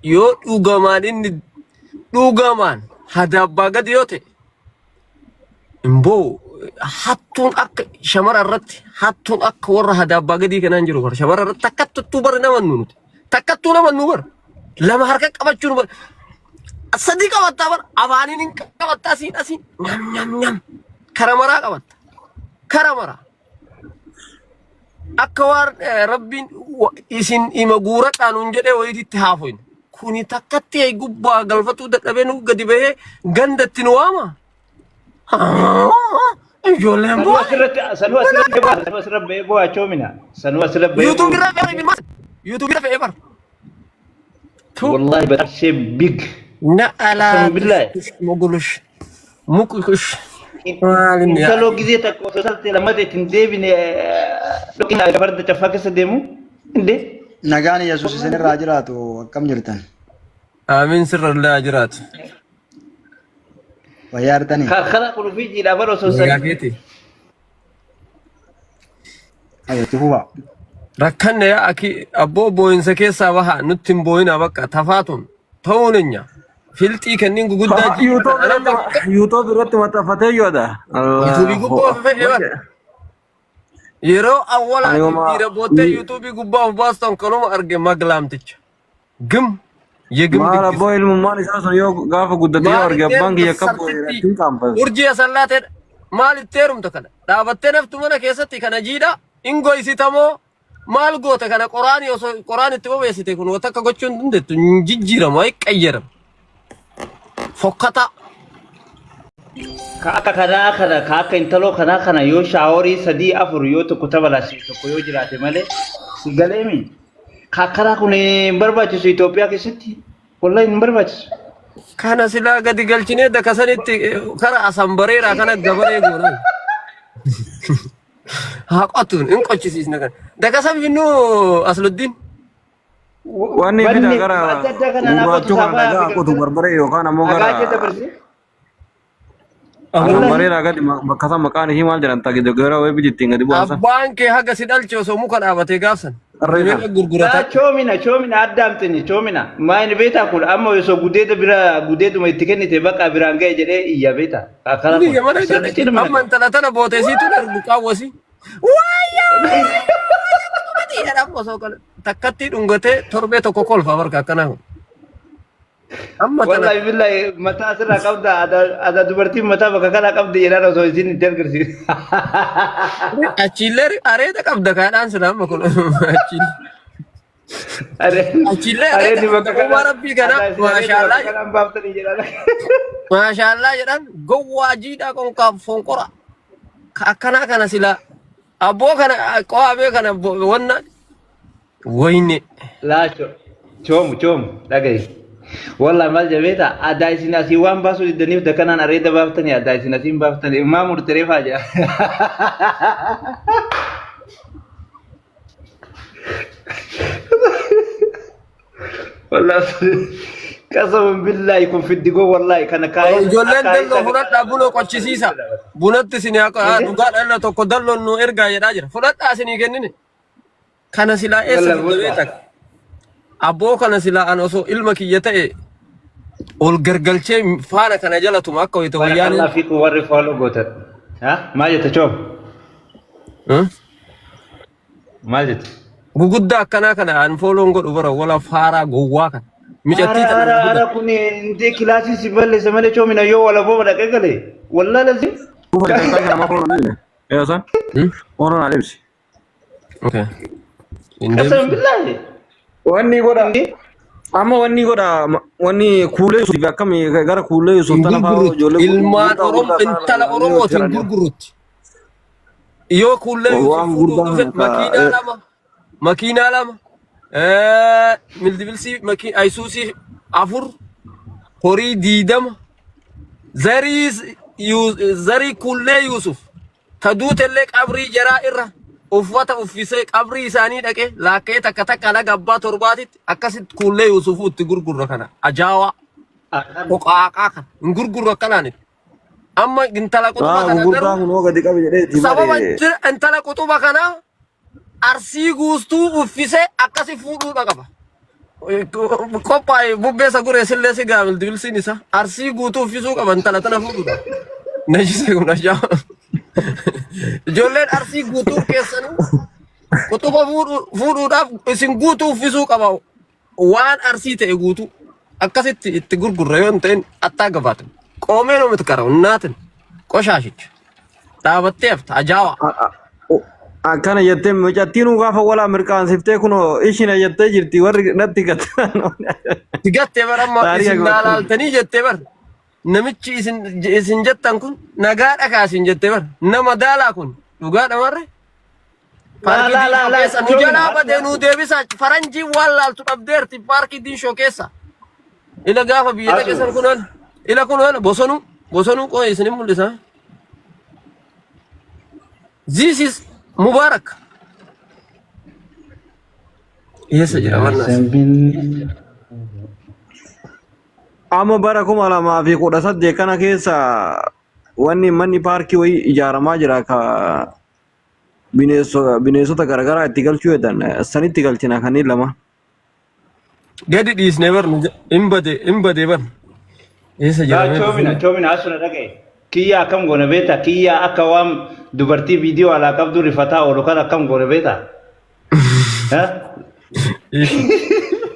yoo dhugamaan inni dhugamaan hadabbaa gadi yoo ta'e imboo hattuun akka shamara irratti hattuun akka warra hadabbaa gadii kanaan jiru bara shamara irratti takkattuu bara namannu nuti takkattuu namannu bara lama harka qabachuun bara sadii qabatta bara afaaniin hin qabatta asiin nyam karamara qabatta karamara akka waan rabbiin isin ima guura qaanuun jedhee wayititti haafoin kuni takkatti ay gubbaa galfatuu dadhabee nu gadi bahee gandatti nu waama ijoolleen boo sanu asirratti boo achoomina sanu asirratti YouTube irra fe'e YouTube irra fe'e bar wallahi በጣም big na ala mogulush mukush intalo ጊዜ ተቆሰልተ ለማለት እንደብነ ዶክና ፈርደ ተፋከሰ ደሙ እንዴ nagaan yesus isin irraa jiraatu akkam jirtan amiin sirra jiraatu wayyaa artanii khara qulu fi jila baro sosan gaafete ayati huwa rakkanne yaa aki abboo booyinsa keessaa baha nuttin booyina bakka tafaatun ta'uunenya filxii kanneen guguddaa YouTube irratti maxxanfatee yooda YouTube gubbaa fe'e yeroo awwala dhiira bootee YouTube gubbaa baastan kanuma arge maglaamticha gim yegim maala boo ilmummaan isaa sun yoo gaafa guddatee arge abbaan kiyya kabbo irratti qaamfata urjii sallaatee maal itti heerumta kana dhaabattee naftu mana keessatti kana jiidha ingoysitamoo maal goota kana qoraanii osoo qoraan itti bobeessite kun wata akka gochuun dandeettu jijjiiramu ay qayyaram fokkata Kaka kaka intalo kana yo shawari sadi afur yo to kutabala si to yo jirate male sigalemi kakara kune barbachisu Ethiopia keessatti wallahi barbachisu kana sila gadi galchine da kasanitti kara asambareera kana gabaree goonan haqatun in qochisiisna kan da kasam binnu Asluddin wanni bida gara gurraachu kana dagaa qotu barbaree yookaan ammoo gara Amarera agadi makasa maqaan ishii maal jedhan tagi gara wayii bijittiin gadi bu'aasan. Abbaan kee haga si dhalche osoo muka dhaabatee gaafsan. Arreefa. Gurgurata. Choomina addaamtini choomina maayini beetaa kun amma osoo gudeeda bira gudeeduma itti kennite bakka biraan ga'e jedhee iyya beeta. Akkana kun. Amma intala tana booteesiitu darbu qaawwasi. Waayyaa. Jedhamu osoo takkatti dhungatee torbee tokko kolfa barka akkanaa kun. Wallahi billahi mata asirraa qabda ada dubartiin mataa bakka kana qabdi jedhaan osoo isin itti agarsiisu. Achillee areeda qabda kaadhaan sila amma kun achillee. Achillee areeda qabda rabbii kana maashaallah jedhan gowwaa jiidhaa konkaaf fonqora akkanaa kana sila abboo kana qo'abee kana wanna wayne. Laacho choomu dhagaye. والله ما جبيتها أدايسنا سيوان باسو الدنيا دكانان أريد بافتني أدايسنا سيم بافتني ما مرترف حاجة والله قسم بالله يكون في الدقو والله كان كاين جولن دلو فلات أبولو قتشيسا بنات سنياكو نقال أنا توكو دلو إنه إرجع يراجع فلات أسني كنني كان سلا إيش جبيتك Aboo kana sila an osoo ilma kiyya ta'e ol gargalchee faana kana jalatuma akka wayita wayyaan Allah fiiku warri follow gootan ha maal jetta choom maal jetta guguddaa akkanaa kana an follow godhu bara wala faaraa gowwaa kana micattii tana ara kun inde kilaasii si balleessa malee choomina yoo wala booba dhaqee galee wallahi lazi san oron alibsi okay qasam billahi wanni goda amma wanni kuulee Yusuf akkami gara kuulee Yusuf tana fa'aa ijoollee ilmaan Oromoo intala Oromootiin gurgurutti yoo kuulee Yusuf makiinaa lama mildibilsi ayisuusii afur horii 20 zarii kuulee Yusuf taduutellee qabrii jaraa irra uffata uffisee qabrii isaanii dhaqe laakkee takka laga abbaa torbaatitti akkasitti kuulee Yusufu itti gurgurra kana ajaawaa qoqaaqaa kana hin gurgurru akkanaan amma intala qutuba kana sababa intala qutuba kana arsii guustuu uffisee akkasi fuudhuudha qaba qophaa'e bubbeessa guree sillee si gaamilti bilsiin isa arsii guutuu uffisuu qaban talatana fuudhuudha. Najisee kun ajaa. Ijoolleen arsii guutuu keessanuu kutuba fuudhuudhaaf isin guutuu uffisuu qaba. Waan arsii ta'e guutuu akkasitti itti gurgurra yoo ta'in attaa gabaatan. Qoomeen oomiti kara unnaatin qoshaashicha. Dhaabattee hafta ajaawa. Akkana jettee mucattiin gaafa walaa mirqaansiftee kunoo ishina jettee jirti warri natti gattan. Tigattee bara amma isin laalaaltanii jettee bara. Namichi isin jettan kun nagaa dhakaa isin jettee bara. Nama daalaa kun dhugaadha marre. Nu jalaa badee nu deebisa faranjii waan laaltu dhabdeerti paarkii diinshoo keessa. Ila gaafa biyya dhageessan kun wal. Ila kun wal bosonuu qooyi isin mul'isa. This is Mubarak. Yes, Amma bara 2018 kana keessa wanni manni paarkii wayii ijaaramaa jira ka bineensota garaagaraa itti galchuu jedhan sanitti galchina kanneen lama. Gadi dhiisnee barnu hin bade barnu. Eessa jira? Choomina asuna dhagaye. Kiyya akkam goone beektaa? Kiyya akka waan dubartii viidiyoo alaa qabdu rifataa oolu kan akkam goone beektaa?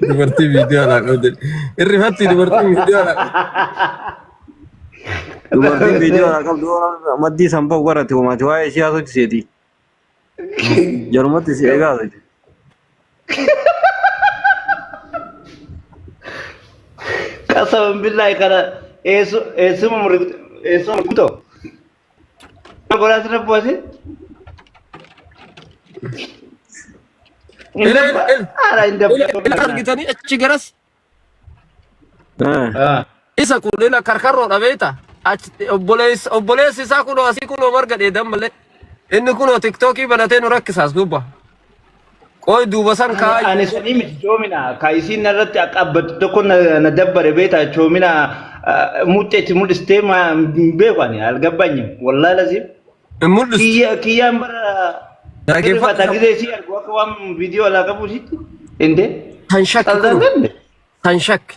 Dubartii viidiyoo alaa qabdu. Irrifatti dubartii viidiyoo alaa qabdu. Dubartiin viidiyoo alaa qabdu maddii sampaa warratti uummati waa'ee siyaasatti seeti. Jarumatti si eegaa seeti. Qasabaan billaahi kana eessuma murguto. Gola sana puasi. Argitanii achi garas. Isa kun ila karkarroodha beektaa? Obboleessi isaa kunoo asii kunoo marga dheedan malee. Inni kunoo tiktookii banatee nu rakkisaas gubba. Qoy duuba san kaa. Ani sanii miti choomina ka isiin narratti qabbatu tokko na dabbare beektaa choomina muteeti mul'istee beeku ani algabbaanyim wallahi lazim. Mul'is. Kiyyaan bara. Dhaggeeffata gisee si argu akka waan viidiyoo alaa qabu sitti. Inde. Tan shakki.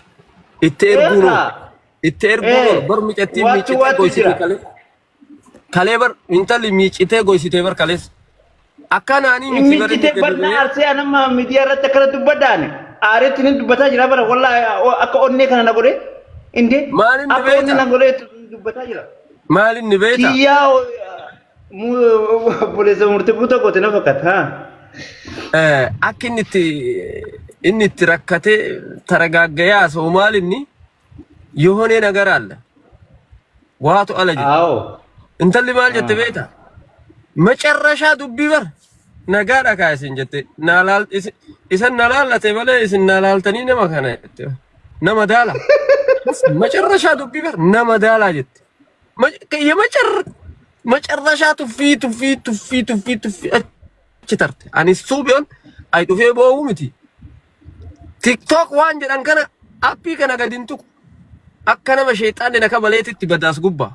Itti erguun bar miicattii miicitee goysitee kalee. Kalee bar intalli miicitee goysitee bar kalees. Akkanaanii miti bara. Miicitee badnaa arsee anamma miidiyaa irratti akkana dubbaddaani. Aareetti ni dubbataa jira bara wallahi akka onnee kana na godhe. Inde. Maalin ni beektaa? Akka onnee na godhe dubbataa jira. Maalin ni beektaa? Kiyyaa Polisi murtii buuta goote na fakkaata. Akka inni itti rakkatee taragaaggayaa Soomaalinni yoonee nagaraalla. Waatu ala jedhe. Intalli maal jette beektaa? Macarrashaa dubbii bar nagaa dhakaa isin jette. Isan nalaallate malee isin nalaaltanii nama kana jette. Nama daala. Macarrashaa dubbii bar nama daalaa jette. Macarrashaa tuffii achi tarte. Ani suubiyoon ay dhufee boo'uu miti. TikTok waan jedhan kana appii kana gadi hin tuqu. Akka nama sheexaanni naka maleetitti badaas gubbaa.